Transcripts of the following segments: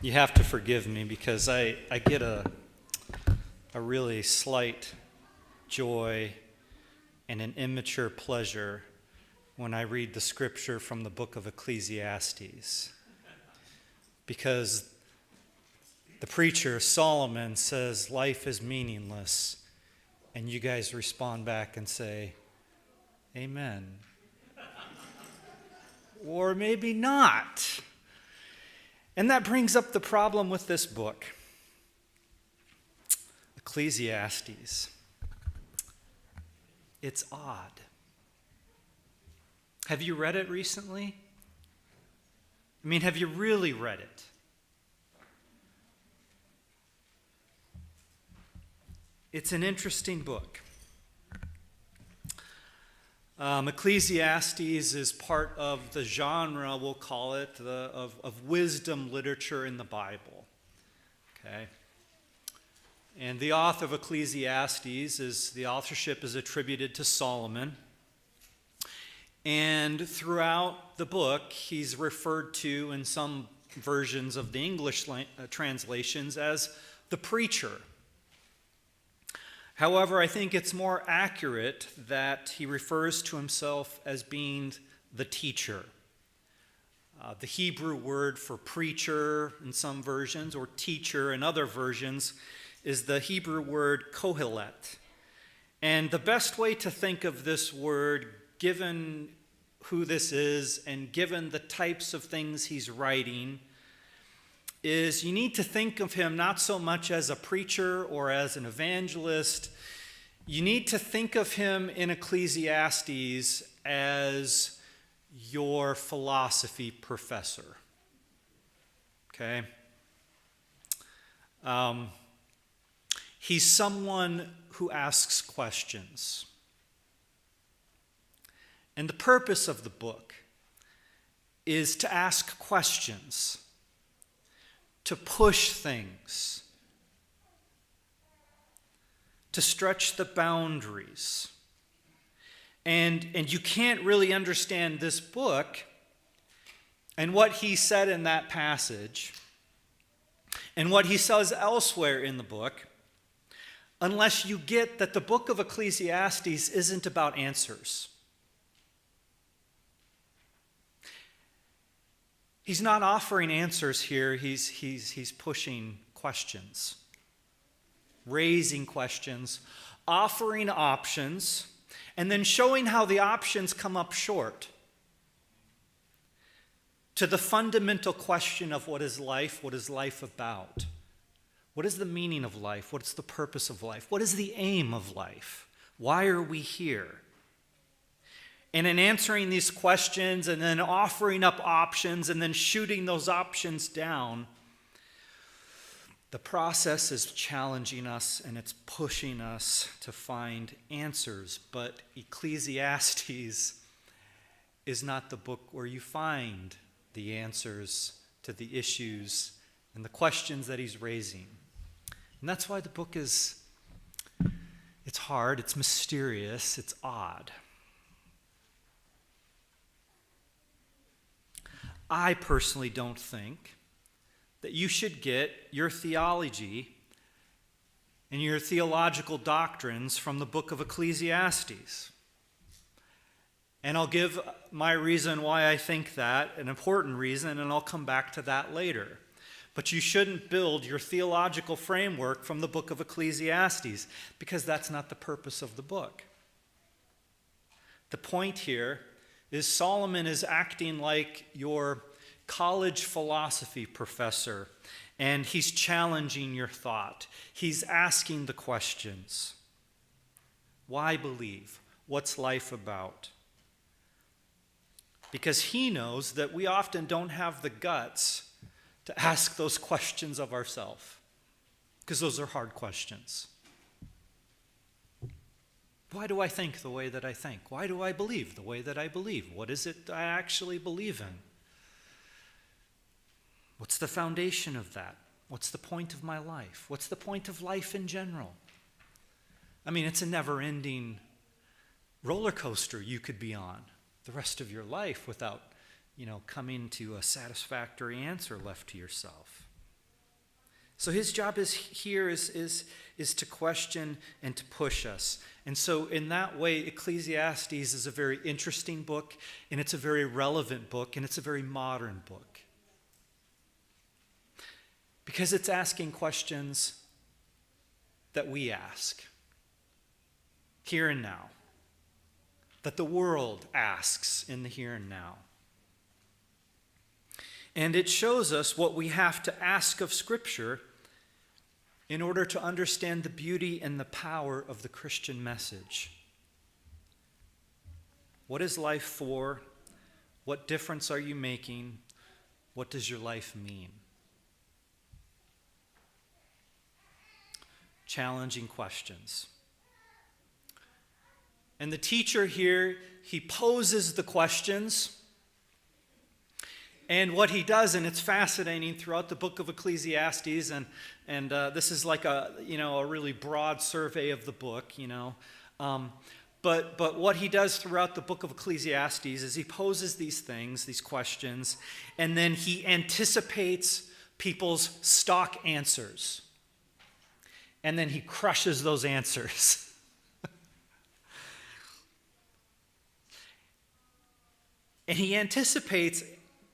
You have to forgive me because I get a really slight joy and an immature pleasure when I read the scripture from the book of Ecclesiastes. Because the preacher, Solomon, says life is meaningless, and you guys respond back and say, Amen. Or maybe not. And that brings up the problem with this book, Ecclesiastes. It's odd. Have you read it recently? I mean, have you really read it? It's an interesting book. Ecclesiastes is part of the genre, we'll call it, of wisdom literature in the Bible. Okay? And the author of Ecclesiastes, the authorship is attributed to Solomon. And throughout the book, he's referred to in some versions of the English translations as the preacher. However, I think it's more accurate that he refers to himself as being the teacher. The Hebrew word for preacher in some versions, or teacher in other versions, is the Hebrew word kohelet. And the best way to think of this word, given who this is and given the types of things he's writing, is you need to think of him not so much as a preacher or as an evangelist. You need to think of him in Ecclesiastes as your philosophy professor. Okay? He's someone who asks questions. And the purpose of the book is to ask questions, to push things, to stretch the boundaries. And you can't really understand this book and what he said in that passage and what he says elsewhere in the book unless you get that the book of Ecclesiastes isn't about answers. He's not offering answers here. He's pushing questions, raising questions, offering options, and then showing how the options come up short to the fundamental question of what is life about? What is the meaning of life? What's the purpose of life? What is the aim of life? Why are we here? And in answering these questions and then offering up options and then shooting those options down, the process is challenging us and it's pushing us to find answers. But Ecclesiastes is not the book where you find the answers to the issues and the questions that he's raising. And that's why the book it's hard, it's mysterious, it's odd. I personally don't think that you should get your theology and your theological doctrines from the book of Ecclesiastes. And I'll give my reason why I think that, an important reason, and I'll come back to that later. But you shouldn't build your theological framework from the book of Ecclesiastes, because that's not the purpose of the book. The point here is Solomon is acting like your college philosophy professor, and he's challenging your thought. He's asking the questions. Why believe? What's life about? Because he knows that we often don't have the guts to ask those questions of ourselves, because those are hard questions. Why do I think the way that I think? Why do I believe the way that I believe? What is it I actually believe in? What's the foundation of that? What's the point of my life? What's the point of life in general? I mean, it's a never-ending roller coaster you could be on the rest of your life without, coming to a satisfactory answer left to yourself. So his job is to question and to push us. And so in that way, Ecclesiastes is a very interesting book, and it's a very relevant book, and it's a very modern book. Because it's asking questions that we ask here and now, that the world asks in the here and now. And it shows us what we have to ask of Scripture in order to understand the beauty and the power of the Christian message. What is life for? What difference are you making? What does your life mean? Challenging questions. And the teacher here, he poses the questions. And what he does, and it's fascinating throughout the book of Ecclesiastes, and this is like a really broad survey of the book, But what he does throughout the book of Ecclesiastes is he poses these things, these questions, and then he anticipates people's stock answers. And then he crushes those answers. And he anticipates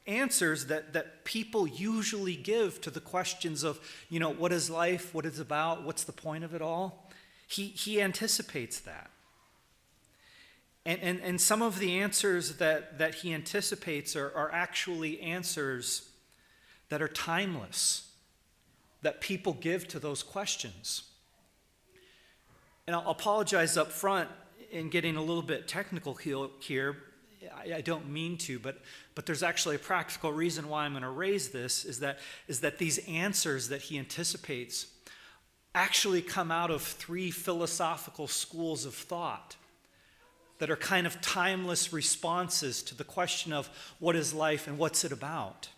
answers that people usually give to the questions of, what is life, what it's about, what's the point of it all? He anticipates that. And some of the answers that he anticipates are actually answers that are timeless, that people give to those questions. And I'll apologize up front in getting a little bit technical here. I don't mean to, but there's actually a practical reason why I'm going to raise this, is that these answers that he anticipates actually come out of three philosophical schools of thought that are kind of timeless responses to the question of what is life and what's it about.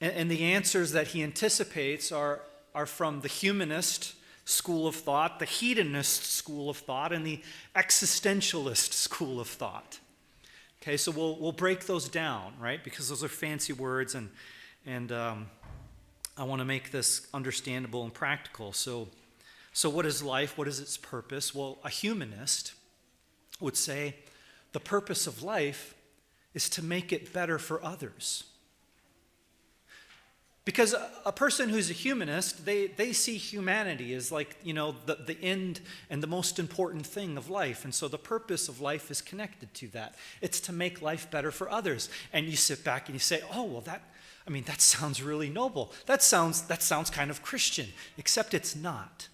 And the answers that he anticipates are from the humanist school of thought, the hedonist school of thought, and the existentialist school of thought. Okay, so we'll break those down, right? Because those are fancy words, and I want to make this understandable and practical. So what is life? What is its purpose? Well, a humanist would say the purpose of life is to make it better for others. Because a person who's a humanist, they see humanity as like, the end and the most important thing of life. And so the purpose of life is connected to that. It's to make life better for others. And you sit back and you say, oh, well, that sounds really noble. That sounds kind of Christian, except it's not.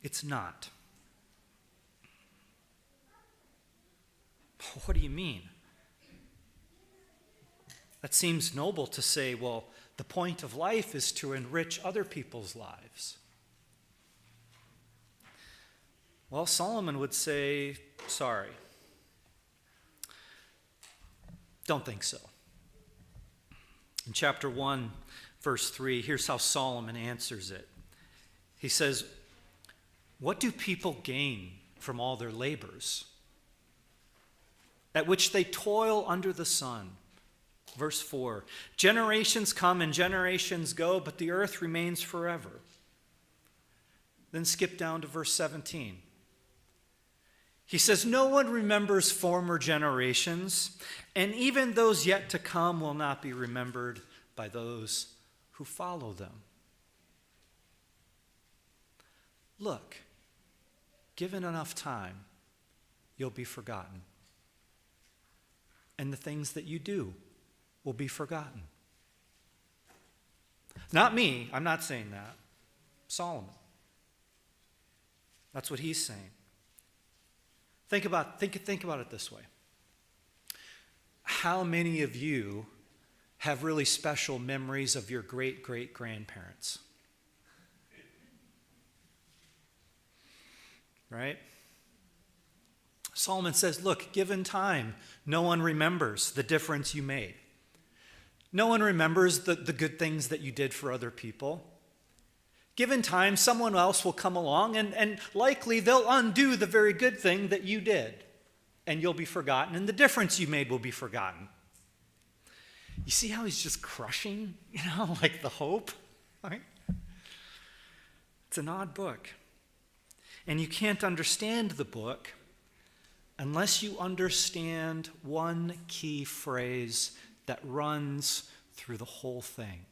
It's not. What do you mean? That seems noble to say, well, the point of life is to enrich other people's lives. Well, Solomon would say, sorry. Don't think so. In chapter 1, verse 3, here's how Solomon answers it. He says, what do people gain from all their labors, at which they toil under the sun? Verse 4, generations come and generations go, but the earth remains forever. Then skip down to verse 17. He says, no one remembers former generations, and even those yet to come will not be remembered by those who follow them. Look, given enough time, you'll be forgotten. And the things that you do will be forgotten. Not me, I'm not saying that. Solomon. That's what he's saying. Think about it this way. How many of you have really special memories of your great-great-grandparents? Right? Solomon says, look, given time, no one remembers the difference you made. No one remembers the good things that you did for other people. Given time, someone else will come along and likely they'll undo the very good thing that you did. and you'll be forgotten, and the difference you made will be forgotten. You see how he's just crushing, like the hope, right? It's an odd book. And you can't understand the book unless you understand one key phrase that runs through the whole thing.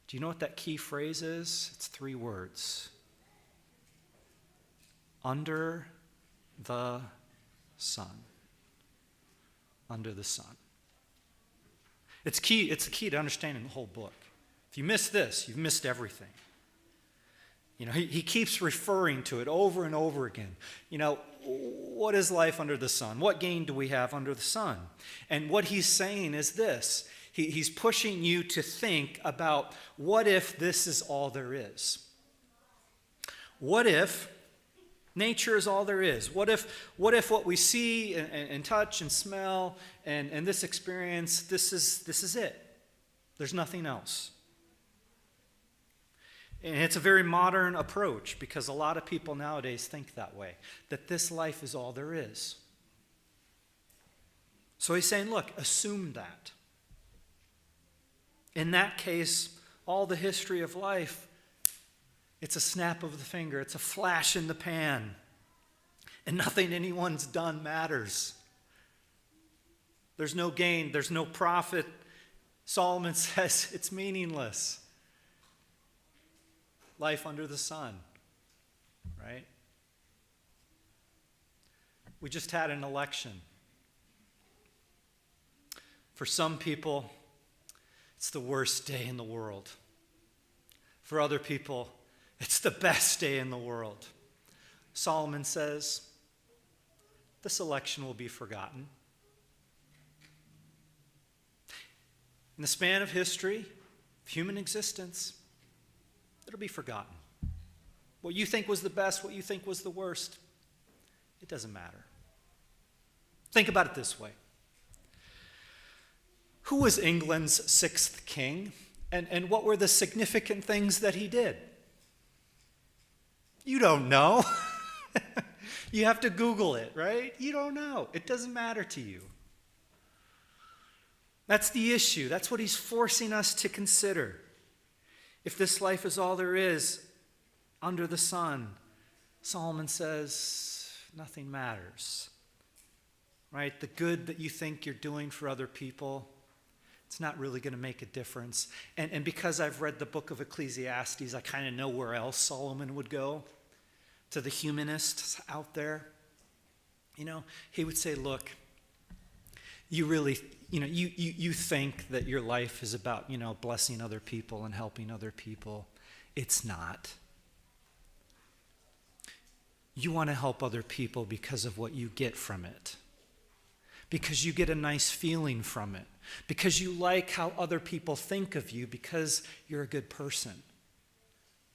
Do you know what that key phrase is? It's 3 words. Under the sun. Under the sun. It's the key to understanding the whole book. If you miss this, you've missed everything. He keeps referring to it over and over again. What is life under the sun? What gain do we have under the sun? And what he's saying is this. He's pushing you to think about, what if this is all there is? What if nature is all there is? What if what we see and touch and smell and this experience, this is it? There's nothing else. And it's a very modern approach, because a lot of people nowadays think that way, that this life is all there is. So he's saying, look, assume that. In that case, all the history of life, it's a snap of the finger, it's a flash in the pan, and nothing anyone's done matters. There's no gain, there's no profit. Solomon says it's meaningless. Life under the sun, right? We just had an election. For some people, it's the worst day in the world. For other people, it's the best day in the world. Solomon says, this election will be forgotten. In the span of history, of human existence, it'll be forgotten. What you think was the best, what you think was the worst, it doesn't matter. Think about it this way. Who was England's 6th king? And what were the significant things that he did? You don't know. You have to Google it, right? You don't know. It doesn't matter to you. That's the issue. That's what he's forcing us to consider. If this life is all there is under the sun, Solomon says nothing matters. Right? The good that you think you're doing for other people, it's not really going to make a difference. And because I've read the book of Ecclesiastes, I kind of know where else Solomon would go. To the humanists out there. He would say, look, you really, you think that your life is about, blessing other people and helping other people. It's not. You want to help other people because of what you get from it. Because you get a nice feeling from it. Because you like how other people think of you because you're a good person.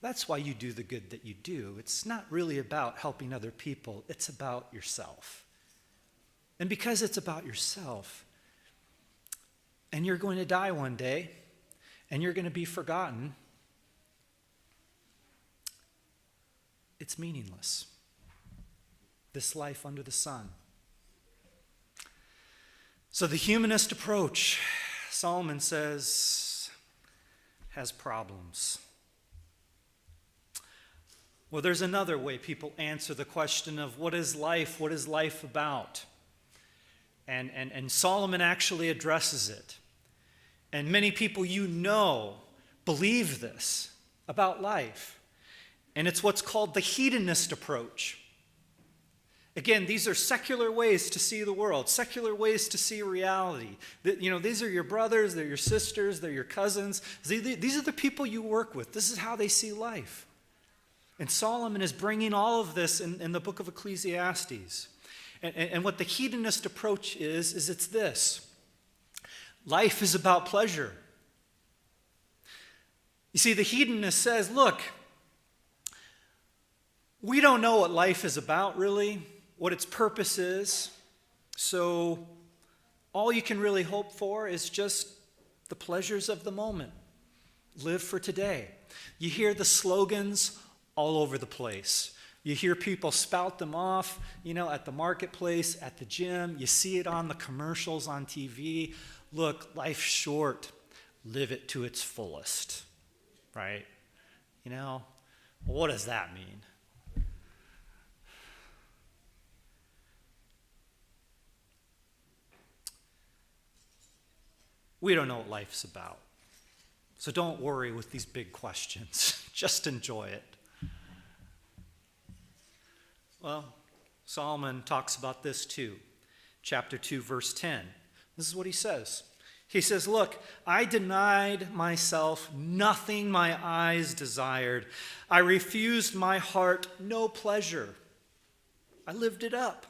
That's why you do the good that you do. It's not really about helping other people. It's about yourself. And because it's about yourself, and you're going to die one day, and you're going to be forgotten, it's meaningless. This life under the sun. So the humanist approach, Solomon says, has problems. Well, there's another way people answer the question of what is life? What is life about? And Solomon actually addresses it. And many people believe this about life. And it's what's called the hedonist approach. Again, these are secular ways to see the world, secular ways to see reality. These are your brothers, they're your sisters, they're your cousins. These are the people you work with. This is how they see life. And Solomon is bringing all of this in the book of Ecclesiastes. And what the hedonist approach is it's this. Life is about pleasure. You see, the hedonist says, look, we don't know what life is about, really, what its purpose is. So all you can really hope for is just the pleasures of the moment. Live for today. You hear the slogans all over the place. You hear people spout them off, at the marketplace, at the gym. You see it on the commercials on TV. Look, life's short. Live it to its fullest, right? Well, what does that mean? We don't know what life's about. So don't worry with these big questions. Just enjoy it. Well, Solomon talks about this too. Chapter 2, verse 10. This is what he says. He says, look, I denied myself nothing my eyes desired. I refused my heart no pleasure. I lived it up.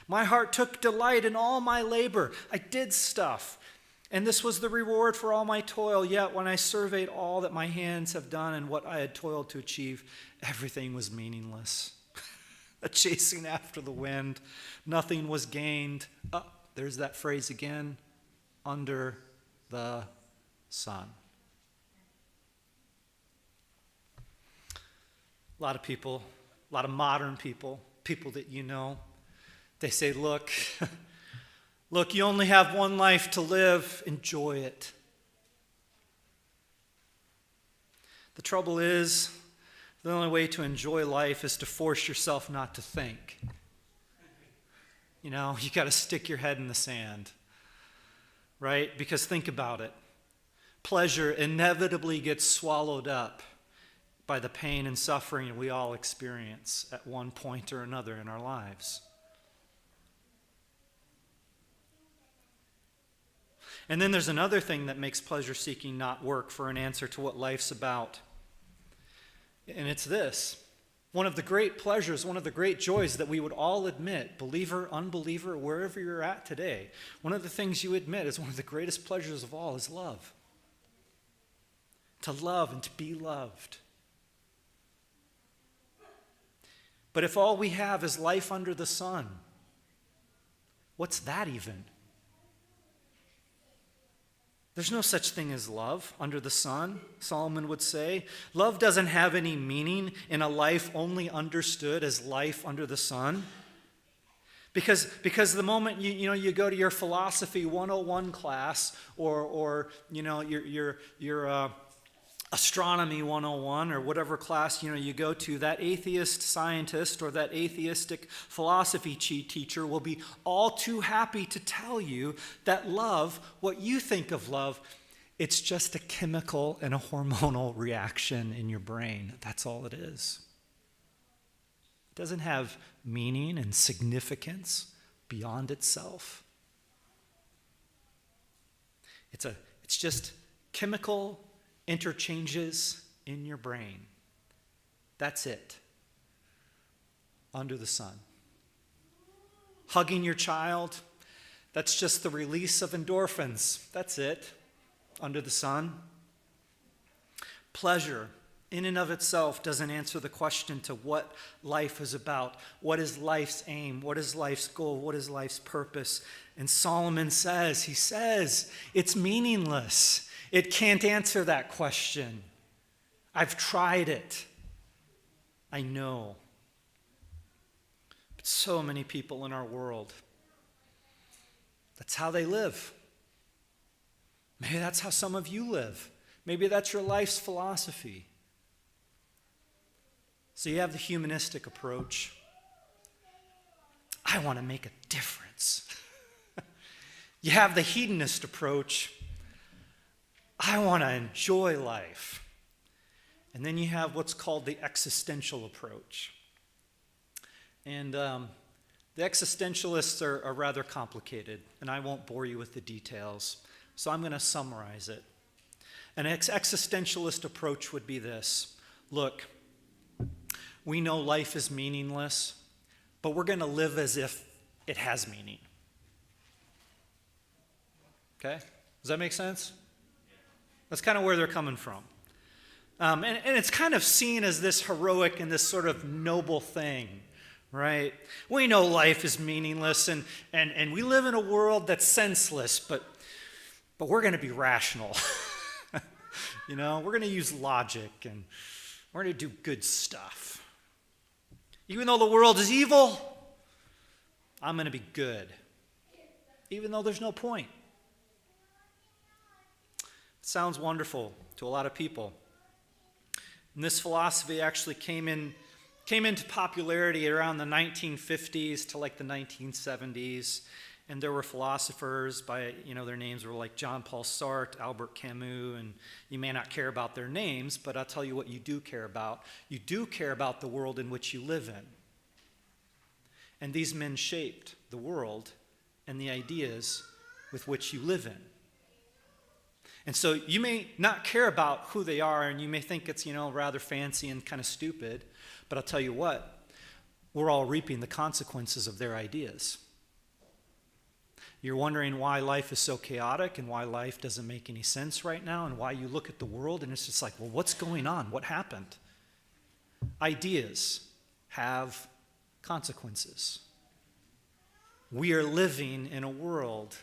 My heart took delight in all my labor. I did stuff. And this was the reward for all my toil. Yet when I surveyed all that my hands have done and what I had toiled to achieve, everything was meaningless. A chasing after the wind. Nothing was gained. There's that phrase again. Under the sun. A lot of people, a lot of modern people that they say, look, you only have one life to live. Enjoy it. The trouble is, the only way to enjoy life is to force yourself not to think. You got to stick your head in the sand, right? Because think about it. Pleasure inevitably gets swallowed up by the pain and suffering we all experience at one point or another in our lives. And then there's another thing that makes pleasure seeking not work for an answer to what life's about. And it's this. One of the great pleasures, one of the great joys that we would all admit, believer, unbeliever, wherever you're at today, one of the things you admit is one of the greatest pleasures of all is love. To love and to be loved. But if all we have is life under the sun, what's that even? There's no such thing as love under the sun, Solomon would say. Love doesn't have any meaning in a life only understood as life under the sun. Because the moment you go to your philosophy 101 class or your astronomy 101 or whatever class you go to, that atheist scientist or that atheistic philosophy teacher will be all too happy to tell you that love, what you think of love, it's just a chemical and a hormonal reaction in your brain. That's all it is. It doesn't have meaning and significance beyond itself. It's just chemical interchanges in your brain. That's it. Under the sun. Hugging your child, that's just the release of endorphins. That's it. Under the sun. Pleasure, in and of itself, doesn't answer the question to what life is about. What is life's aim? What is life's goal? What is life's purpose? And Solomon says, it's meaningless. It can't answer that question. I've tried it. I know. But so many people in our world, that's how they live. Maybe that's how some of you live. Maybe that's your life's philosophy. So you have the humanistic approach. I want to make a difference. You have the hedonist approach. I want to enjoy life. And then you have what's called the existential approach. And the existentialists are rather complicated, and I won't bore you with the details. So I'm going to summarize it. An existentialist approach would be this. Look, we know life is meaningless, but we're going to live as if it has meaning. Okay? Does that make sense? That's kind of where they're coming from. And it's kind of seen as this heroic and this sort of noble thing, right? We know life is meaningless and we live in a world that's senseless, but we're going to be rational. We're going to use logic and we're going to do good stuff. Even though the world is evil, I'm going to be good. Even though there's no point. It sounds wonderful to a lot of people. And this philosophy actually came into popularity around the 1950s to like the 1970s. And there were philosophers by, their names were like John Paul Sartre, Albert Camus, and you may not care about their names, but I'll tell you what you do care about. You do care about the world in which you live in. And these men shaped the world and the ideas with which you live in. And so you may not care about who they are, and you may think it's, rather fancy and kind of stupid, but I'll tell you what, we're all reaping the consequences of their ideas. You're wondering why life is so chaotic and why life doesn't make any sense right now and why you look at the world and it's just like, well, what's going on? What happened? Ideas have consequences. We are living in a world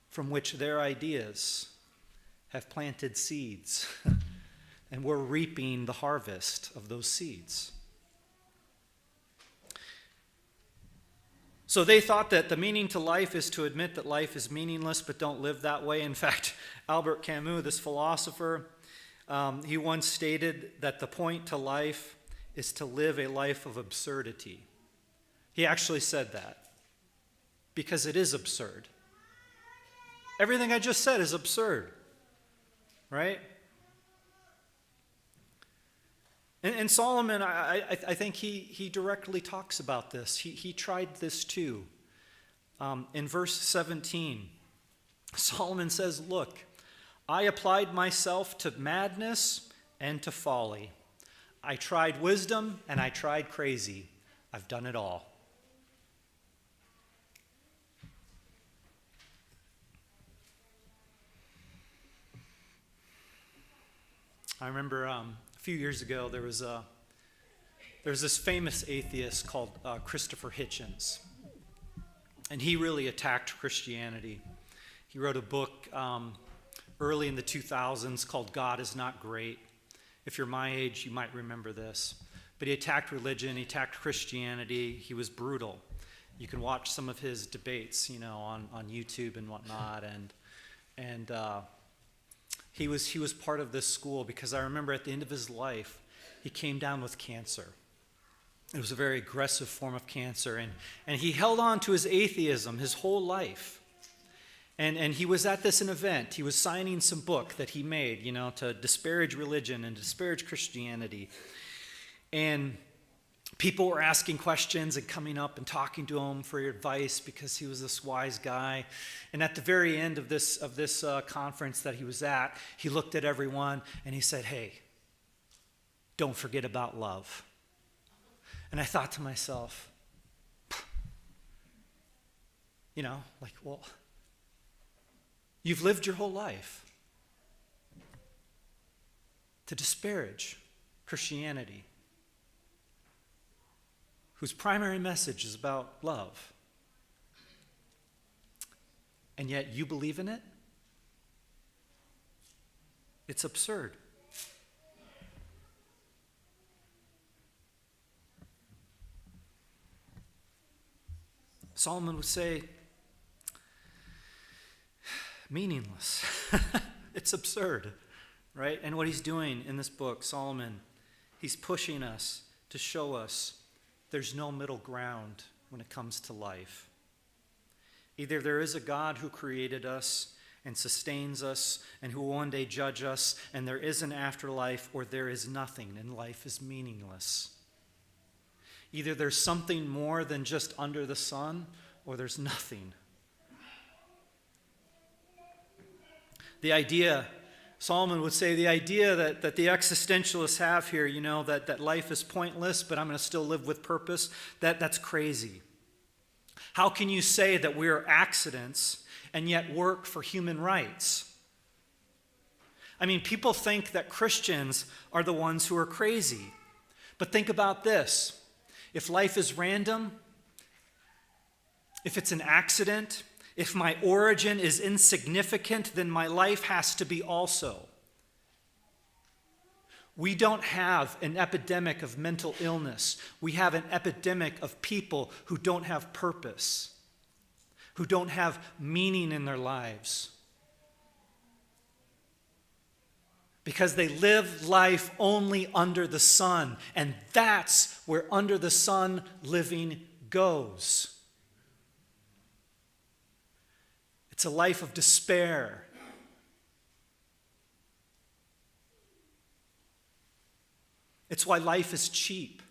from which their ideas have planted seeds, and we're reaping the harvest of those seeds. So they thought that the meaning to life is to admit that life is meaningless, but don't live that way. In fact, Albert Camus, this philosopher, he once stated that the point to life is to live a life of absurdity. He actually said that because it is absurd. Everything I just said is absurd, right? And Solomon, I think he directly talks about this. He tried this too. In verse 17, Solomon says, "Look, I applied myself to madness and to folly. I tried wisdom and I tried crazy. I've done it all." I remember a few years ago there was this famous atheist called Christopher Hitchens, and he really attacked Christianity. He wrote a book early in the 2000s called "God Is Not Great." If you're my age, you might remember this. But he attacked religion, he attacked Christianity. He was brutal. You can watch some of his debates, on YouTube and whatnot, and he was part of this school because I remember at the end of his life, he came down with cancer. It was a very aggressive form of cancer, and he held on to his atheism his whole life. And he was at an event. He was signing some book that he made, to disparage religion and disparage Christianity. And people were asking questions and coming up and talking to him for advice because he was this wise guy. And at the very end of this conference that he was at, he looked at everyone and he said, "Hey, don't forget about love." And I thought to myself, well, you've lived your whole life to disparage Christianity, whose primary message is about love. And yet you believe in it? It's absurd. Solomon would say, meaningless. It's absurd, right? And what he's doing in this book, Solomon, he's pushing us to show us there's no middle ground when it comes to life. Either there is a God who created us and sustains us and who will one day judge us, and there is an afterlife, or there is nothing, and life is meaningless. Either there's something more than just under the sun, or there's nothing. The idea, Solomon would say, the idea that the existentialists have here, that life is pointless, but I'm going to still live with purpose, that's crazy. How can you say that we are accidents and yet work for human rights? I mean, people think that Christians are the ones who are crazy. But think about this. If life is random, if it's an accident, if my origin is insignificant, then my life has to be also. We don't have an epidemic of mental illness. We have an epidemic of people who don't have purpose, who don't have meaning in their lives, because they live life only under the sun, and that's where under the sun living goes. It's a life of despair. It's why life is cheap.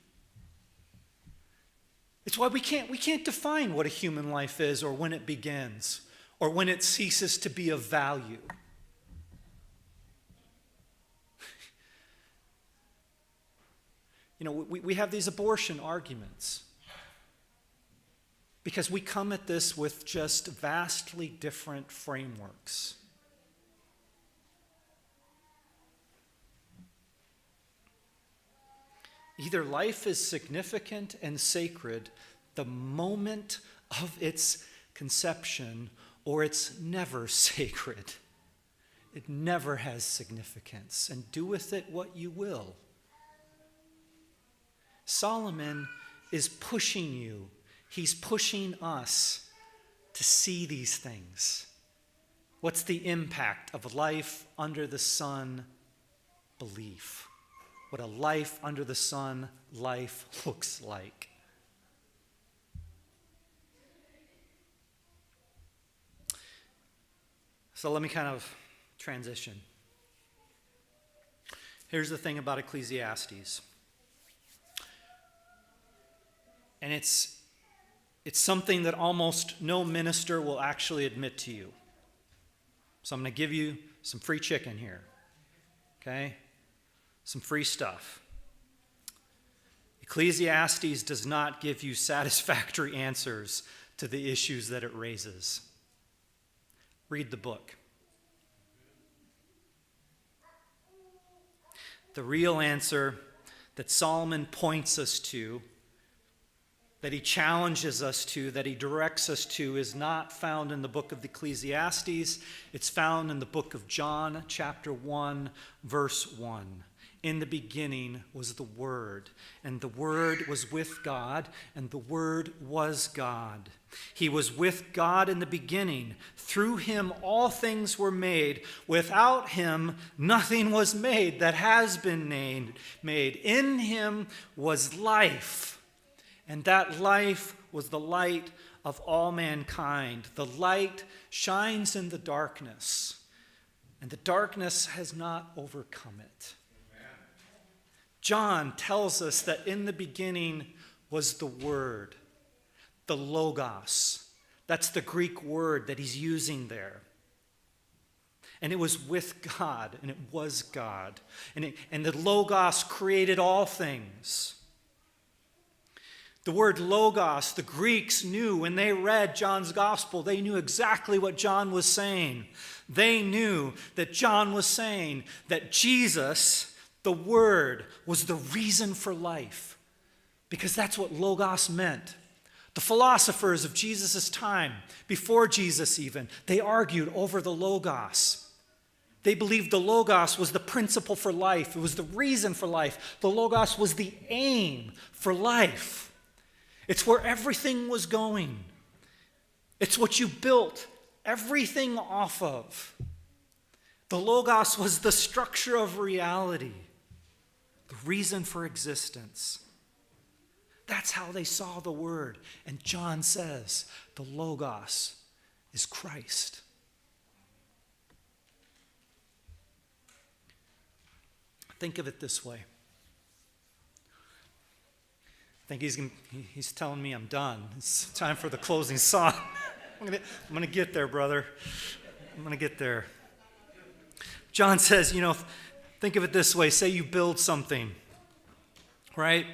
It's why we can't define what a human life is, or when it begins, or when it ceases to be of value. You know, we have these abortion arguments because we come at this with just vastly different frameworks. Either life is significant and sacred the moment of its conception, or it's never sacred. It never has significance, and do with it what you will. Solomon is pushing you. He's pushing us to see these things. What's the impact of life under the sun belief? What a life under the sun life looks like. So let me kind of transition. Here's the thing about Ecclesiastes. And it's something that almost no minister will actually admit to you. So I'm going to give you some free chicken here. Okay? Some free stuff. Ecclesiastes does not give you satisfactory answers to the issues that it raises. Read the book. The real answer that Solomon points us to, that he challenges us to, that he directs us to, is not found in the book of Ecclesiastes. It's found in the book of John, chapter 1, verse 1. In the beginning was the Word, and the Word was with God, and the Word was God. He was with God in the beginning. Through him all things were made. Without him nothing was made that has been made. In him was life, and that life was the light of all mankind. The light shines in the darkness, and the darkness has not overcome it. John tells us that in the beginning was the Word, the Logos. That's the Greek word that he's using there. And it was with God, and it was God. And the Logos created all things. The word Logos, the Greeks knew when they read John's gospel, they knew exactly what John was saying. They knew that John was saying that Jesus, the Word, was the reason for life, because that's what Logos meant. The philosophers of Jesus' time, before Jesus even, they argued over the Logos. They believed the Logos was the principle for life. It was the reason for life. The Logos was the aim for life. It's where everything was going. It's what you built everything off of. The Logos was the structure of reality, the reason for existence. That's how they saw the Word. And John says the Logos is Christ. Think of it this way. I think he's telling me I'm done. It's time for the closing song. I'm going to get there, brother. I'm going to get there. John says, think of it this way. Say you build something, right?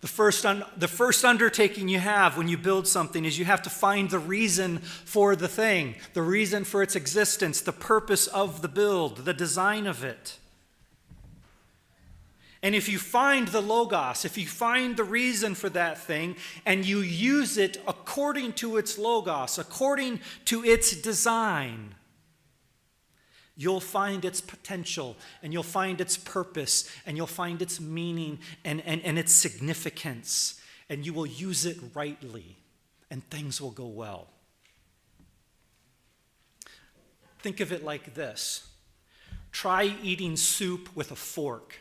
The first undertaking you have when you build something is you have to find the reason for the thing, the reason for its existence, the purpose of the build, the design of it. And if you find the Logos, if you find the reason for that thing, and you use it according to its Logos, according to its design, you'll find its potential, and you'll find its purpose, and you'll find its meaning and its significance, and you will use it rightly, and things will go well. Think of it like this. Try eating soup with a fork.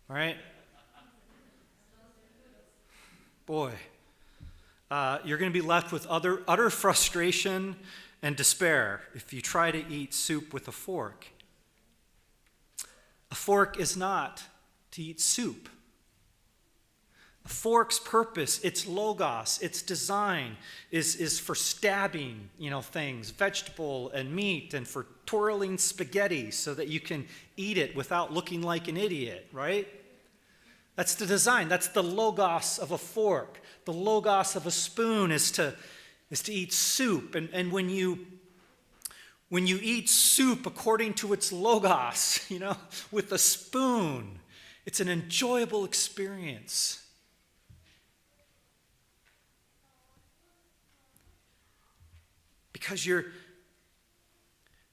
All right? Boy, you're going to be left with utter frustration and despair if you try to eat soup with a fork. A fork is not to eat soup. A fork's purpose, its logos, its design is for stabbing, things, vegetable and meat, and for twirling spaghetti so that you can eat it without looking like an idiot, right? That's the design. That's the logos of a fork. The logos of a spoon is to eat soup. And when you eat soup according to its logos, with a spoon, it's an enjoyable experience. Because you're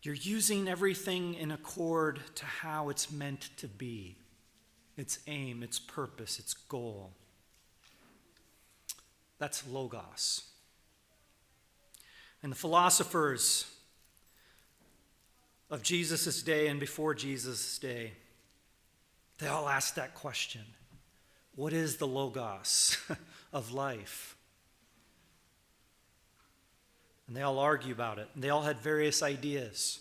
using everything in accord to how it's meant to be. Its aim, its purpose, its goal. That's logos. And the philosophers of Jesus' day and before Jesus' day, they all asked that question. What is the logos of life? And they all argue about it. And they all had various ideas.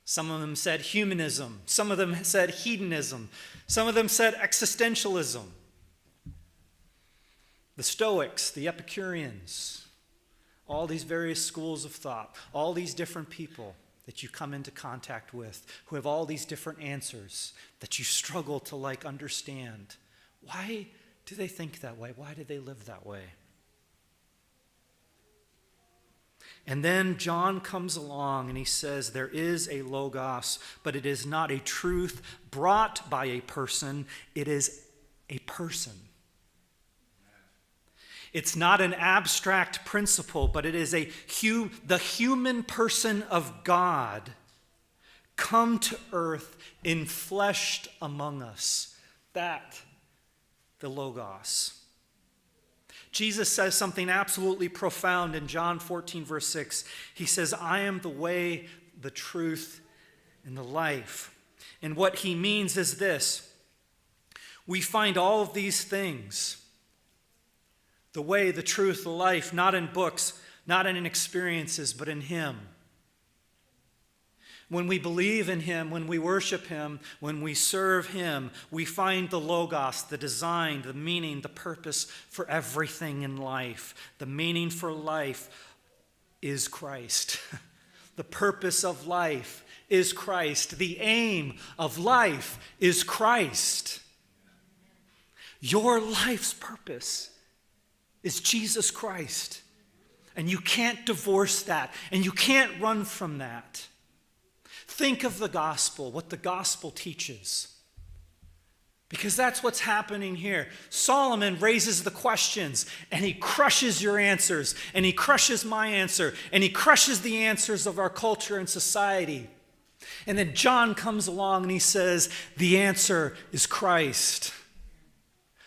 Some of them said humanism. Some of them said hedonism. Some of them said existentialism. The Stoics, the Epicureans, all these various schools of thought, all these different people that you come into contact with who have all these different answers that you struggle to understand. Why do they think that way? Why do they live that way? And then John comes along and he says there is a logos, but it is not a truth brought by a person. It is a person. It's not an abstract principle, but it is the human person of God come to earth, enfleshed among us. That, the logos. Jesus says something absolutely profound in John 14, verse 6. He says, I am the way, the truth, and the life. And what he means is this. We find all of these things, the way, the truth, the life, not in books, not in experiences, but in him. When we believe in him, when we worship him, when we serve him, we find the logos, the design, the meaning, the purpose for everything in life. The meaning for life is Christ. The purpose of life is Christ. The aim of life is Christ. Your life's purpose is Jesus Christ. And you can't divorce that, and you can't run from that. Think of the gospel, what the gospel teaches. Because that's what's happening here. Solomon raises the questions, and he crushes your answers, and he crushes my answer, and he crushes the answers of our culture and society. And then John comes along and he says, the answer is Christ.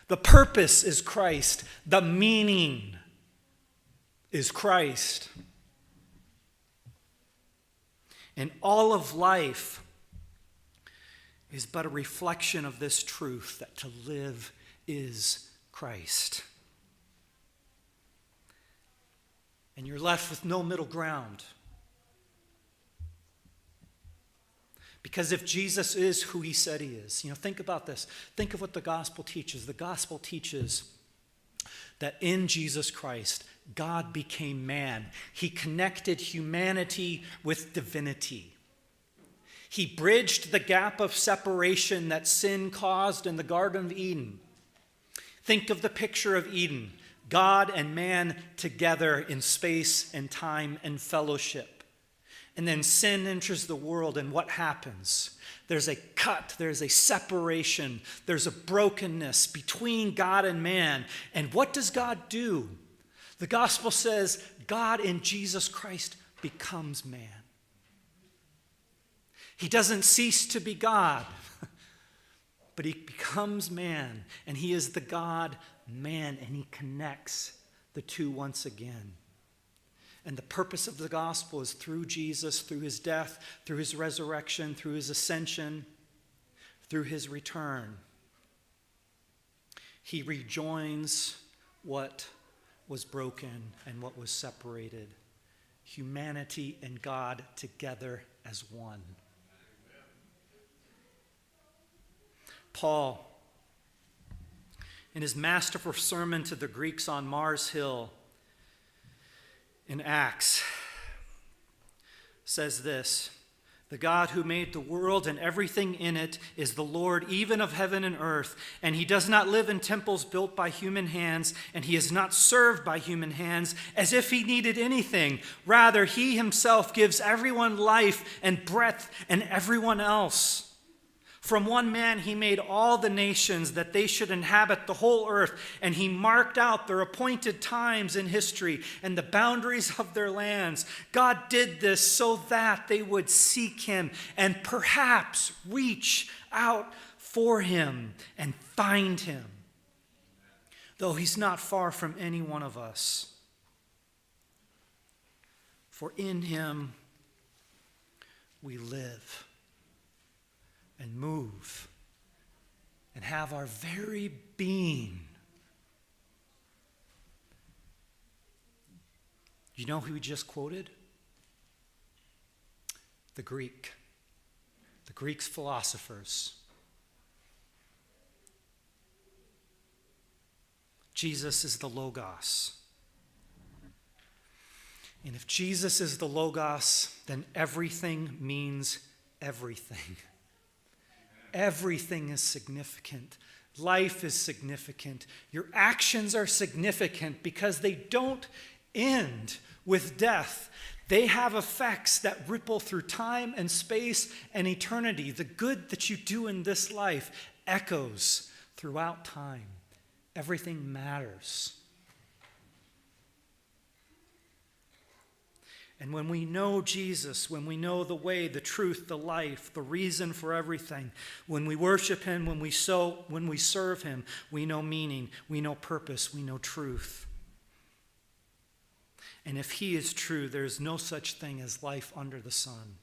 The purpose is Christ. The meaning is Christ. And all of life is but a reflection of this truth that to live is Christ. And you're left with no middle ground. Because if Jesus is who he said he is, think about this. Think of what the gospel teaches. The gospel teaches that in Jesus Christ, God became man. He connected humanity with divinity. He bridged the gap of separation that sin caused in the Garden of Eden. Think of the picture of Eden, God and man together in space and time and fellowship. And then sin enters the world, and what happens? There's a cut, there's a separation, there's a brokenness between God and man. And what does God do? The gospel says God in Jesus Christ becomes man. He doesn't cease to be God, but he becomes man, and he is the God-man, and he connects the two once again. And the purpose of the gospel is through Jesus, through his death, through his resurrection, through his ascension, through his return. He rejoins what was broken and what was separated. Humanity and God together as one. Paul, in his masterful sermon to the Greeks on Mars Hill in Acts, says this: "The God who made the world and everything in it is the Lord even of heaven and earth, and he does not live in temples built by human hands, and he is not served by human hands as if he needed anything. Rather, he himself gives everyone life and breath and everyone else. From one man he made all the nations that they should inhabit the whole earth, and he marked out their appointed times in history and the boundaries of their lands. God did this so that they would seek him and perhaps reach out for him and find him, though he's not far from any one of us. For in him we live and move and have our very being." You know who we just quoted? The Greeks' philosophers. Jesus is the Logos. And if Jesus is the Logos, then everything means everything. Everything is significant. Life is significant. Your actions are significant because they don't end with death. They have effects that ripple through time and space and eternity. The good that you do in this life echoes throughout time. Everything matters. And when we know Jesus, when we know the way, the truth, the life, the reason for everything, when we worship him, when we serve him, we know meaning, we know purpose, we know truth. And if he is true, there is no such thing as life under the sun.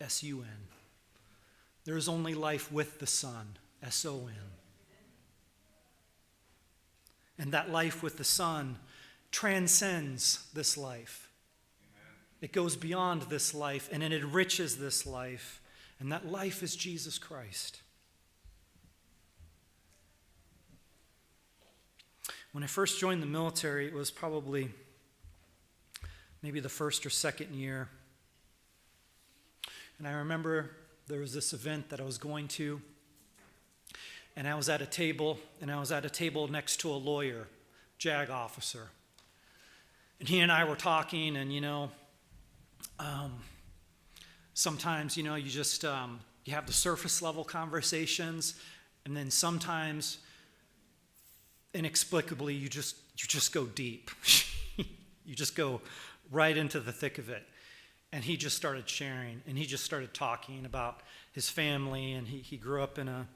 S-U-N. There is only life with the Son. S-O-N. And that life with the Son transcends this life. Amen. It goes beyond this life, and it enriches this life. And that life is Jesus Christ. When I first joined the military, it was probably maybe the first or second year. And I remember there was this event that I was going to, and I was at a table next to a lawyer, JAG officer. And he and I were talking, and, sometimes, you just, you have the surface level conversations, and then sometimes, inexplicably, you just go deep. You just go right into the thick of it. And he just started sharing, and he just started talking about his family, and he grew up in a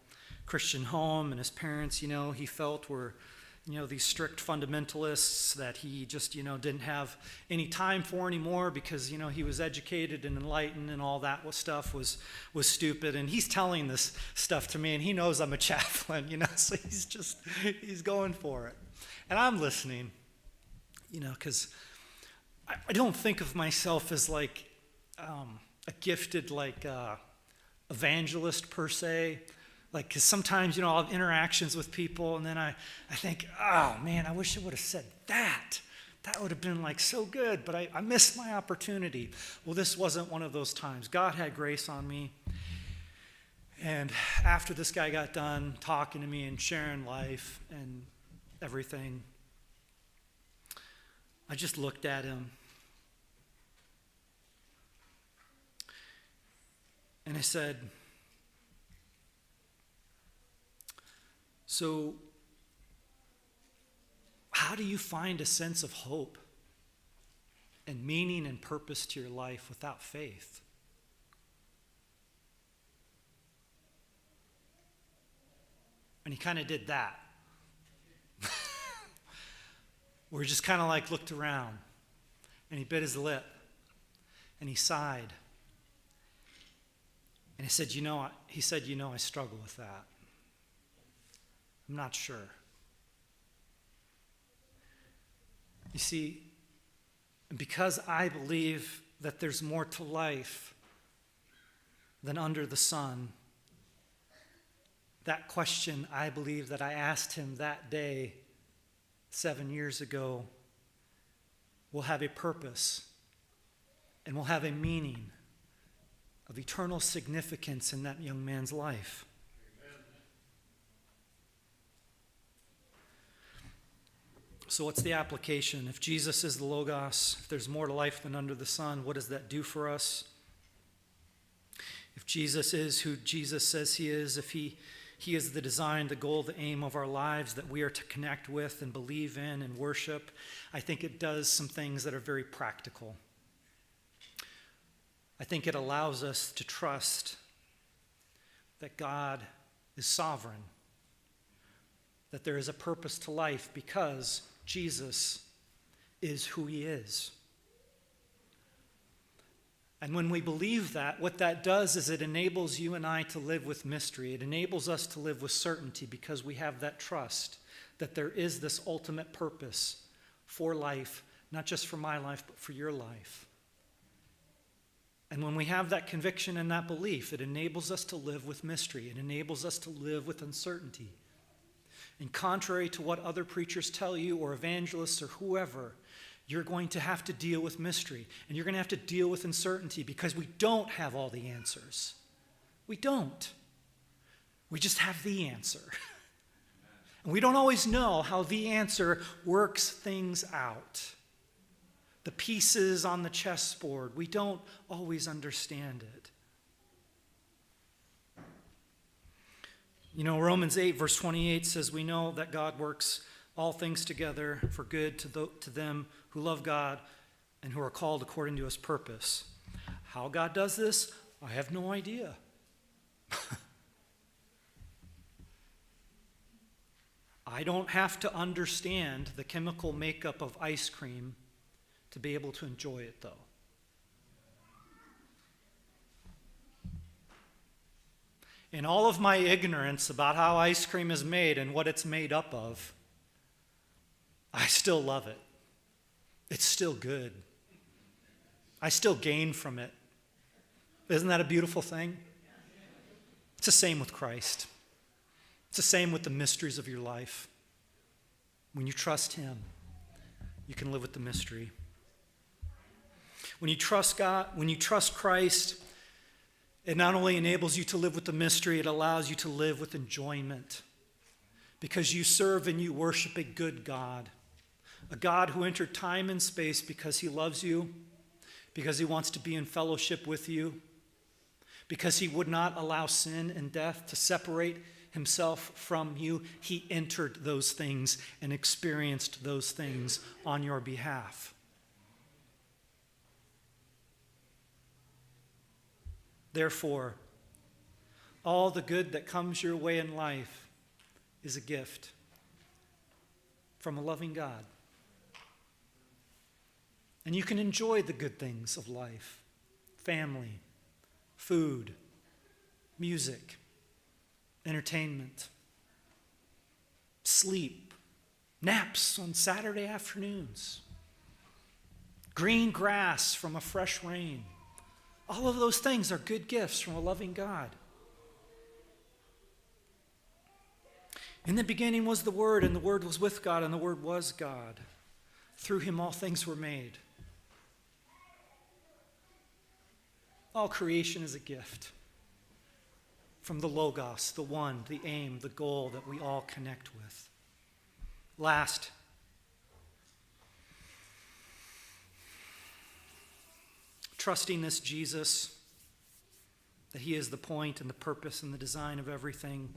Christian home, and his parents, he felt were, these strict fundamentalists that he just, didn't have any time for anymore because, he was educated and enlightened, and all that stuff was stupid. And he's telling this stuff to me, and he knows I'm a chaplain, so he's going for it. And I'm listening, because I don't think of myself as like a gifted evangelist per se. Because sometimes, I'll have interactions with people, and then I think, oh, man, I wish I would have said that. That would have been, so good, but I missed my opportunity. Well, this wasn't one of those times. God had grace on me. And after this guy got done talking to me and sharing life and everything, I just looked at him. And I said, "So, how do you find a sense of hope and meaning and purpose to your life without faith. And he kind of did that. Where he just kind of like looked around and he bit his lip and he sighed. And he said, I struggle with that. I'm not sure. You see, because I believe that there's more to life than under the sun, that question I believe that I asked him that day 7 years ago will have a purpose and will have a meaning of eternal significance in that young man's life. So what's the application? If Jesus is the Logos, if there's more to life than under the sun, what does that do for us? If Jesus is who Jesus says he is, if he is the design, the goal, the aim of our lives that we are to connect with and believe in and worship, I think it does some things that are very practical. I think it allows us to trust that God is sovereign, that there is a purpose to life because Jesus is who he is. And when we believe that, what that does is it enables you and I to live with mystery. It enables us to live with certainty because we have that trust that there is this ultimate purpose for life, not just for my life, but for your life. And when we have that conviction and that belief, it enables us to live with mystery. It enables us to live with uncertainty. And contrary to what other preachers tell you or evangelists or whoever, you're going to have to deal with mystery. And you're going to have to deal with uncertainty because we don't have all the answers. We don't. We just have the answer. And we don't always know how the answer works things out. The pieces on the chessboard, we don't always understand it. You know, Romans 8, verse 28 says, we know that God works all things together for good to them who love God and who are called according to his purpose. How God does this, I have no idea. I don't have to understand the chemical makeup of ice cream to be able to enjoy it, though. In all of my ignorance about how ice cream is made and what it's made up of, I still love it. It's still good. I still gain from it. Isn't that a beautiful thing? It's the same with Christ. It's the same with the mysteries of your life. When you trust him, you can live with the mystery. When you trust God, when you trust Christ, it not only enables you to live with the mystery, it allows you to live with enjoyment. Because you serve and you worship a good God. A God who entered time and space because he loves you, because he wants to be in fellowship with you, because he would not allow sin and death to separate himself from you. He entered those things and experienced those things on your behalf. Therefore, all the good that comes your way in life is a gift from a loving God. And you can enjoy the good things of life: family, food, music, entertainment, sleep, naps on Saturday afternoons, green grass from a fresh rain. All of those things are good gifts from a loving God. In the beginning was the Word, and the Word was with God, and the Word was God. Through him all things were made. All creation is a gift from the Logos, the one, the aim, the goal that we all connect with. Last, trusting this Jesus, that he is the point and the purpose and the design of everything.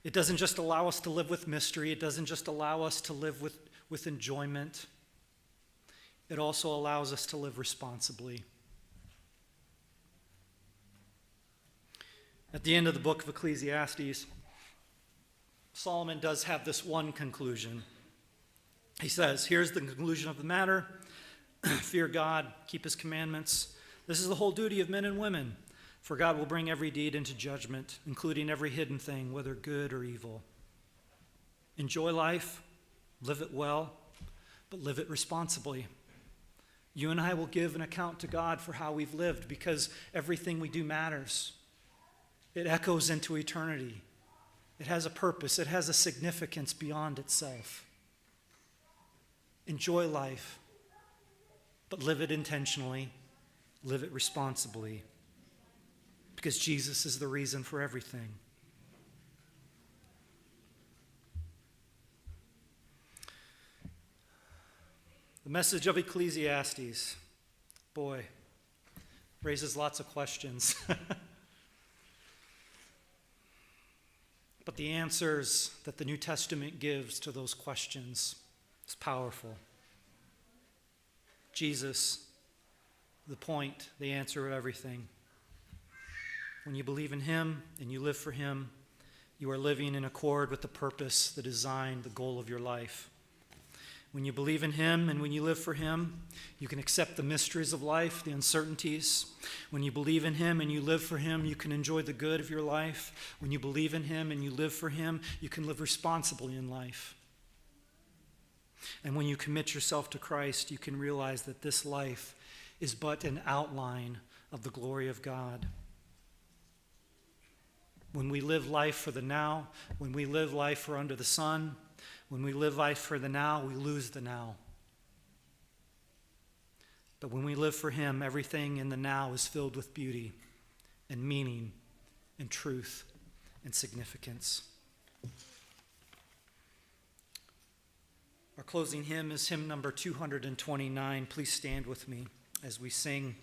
It doesn't just allow us to live with mystery. It doesn't just allow us to live with enjoyment. it also allows us to live responsibly. At the end of the book of Ecclesiastes, Solomon does have this one conclusion. He says, here's the conclusion of the matter. Fear God, keep his commandments. This is the whole duty of men and women, for God will bring every deed into judgment, including every hidden thing, whether good or evil. Enjoy life, live it well, but live it responsibly. You and I will give an account to God for how we've lived, because everything we do matters. It echoes into eternity. It has a purpose. It has a significance beyond itself. Enjoy life, but live it intentionally. Live it responsibly, because Jesus is the reason for everything. The message of Ecclesiastes, boy, raises lots of questions. But the answers that the New Testament gives to those questions is powerful. Jesus, the point, the answer of everything. When you believe in him and you live for him, you are living in accord with the purpose, the design, the goal of your life. When you believe in him and when you live for him, you can accept the mysteries of life, the uncertainties. When you believe in him and you live for him, you can enjoy the good of your life. When you believe in him and you live for him, you can live responsibly in life. And when you commit yourself to Christ, you can realize that this life is but an outline of the glory of God. When we live life for the now, when we live life for under the sun, when we live life for the now, we lose the now. But when we live for him, everything in the now is filled with beauty and meaning and truth and significance. Our closing hymn is hymn number 229. Please stand with me as we sing.